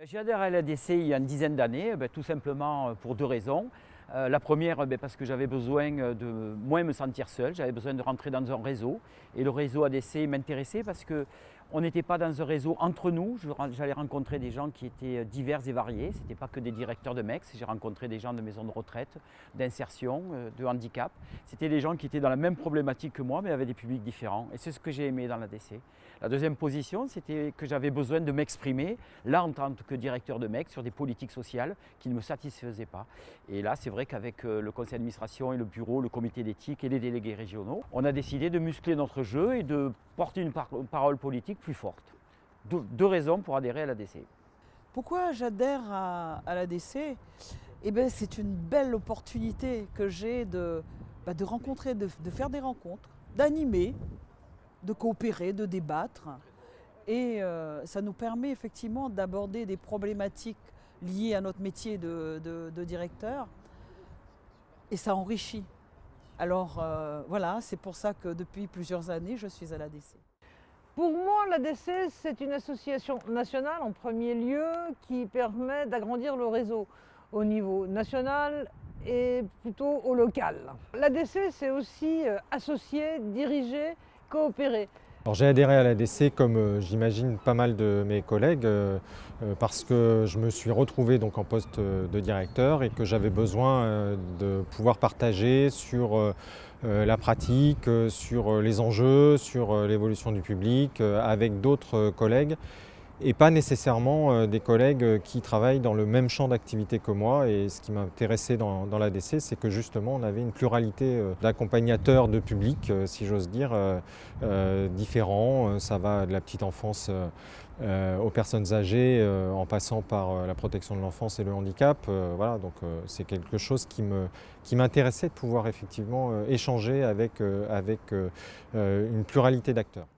J'ai adhéré à l'ADC il y a une dizaine d'années, tout simplement pour deux raisons. La première, parce que j'avais besoin de moins me sentir seul, j'avais besoin de rentrer dans un réseau. Et le réseau ADC m'intéressait parce qu'on n'était pas dans un réseau entre nous. J'allais rencontrer des gens qui étaient divers et variés. Ce n'était pas que des directeurs de MEX. J'ai rencontré des gens de maisons de retraite, d'insertion, de handicap. C'était des gens qui étaient dans la même problématique que moi, mais avec des publics différents. Et c'est ce que j'ai aimé dans l'ADC. La deuxième position, c'était que j'avais besoin de m'exprimer, là en tant que directeur de MEX, sur des politiques sociales qui ne me satisfaisaient pas. Et là, c'est vrai qu'avec le conseil d'administration et le bureau, le comité d'éthique et les délégués régionaux, on a décidé de muscler notre jeu et de porter une parole politique plus forte. Deux raisons pour adhérer à l'ADC. Pourquoi j'adhère à l'ADC? C'est une belle opportunité que j'ai de rencontrer, de faire des rencontres, d'animer, de coopérer, de débattre. Et ça nous permet effectivement d'aborder des problématiques liées à notre métier de directeur. Et ça enrichit. Alors voilà, c'est pour ça que depuis plusieurs années, je suis à l'ADC. Pour moi, l'ADC, c'est une association nationale en premier lieu qui permet d'agrandir le réseau au niveau national et plutôt au local. L'ADC, c'est aussi associer, diriger, coopérer. Alors, j'ai adhéré à l'ADC comme j'imagine pas mal de mes collègues parce que je me suis retrouvé donc en poste de directeur et que j'avais besoin de pouvoir partager sur la pratique, sur les enjeux, sur l'évolution du public avec d'autres collègues et pas nécessairement des collègues qui travaillent dans le même champ d'activité que moi. Et ce qui m'intéressait dans l'ADC, c'est que justement on avait une pluralité d'accompagnateurs de public, si j'ose dire, différents. Ça va de la petite enfance aux personnes âgées, en passant par la protection de l'enfance et le handicap. Voilà, donc c'est quelque chose qui m'intéressait de pouvoir effectivement échanger avec une pluralité d'acteurs.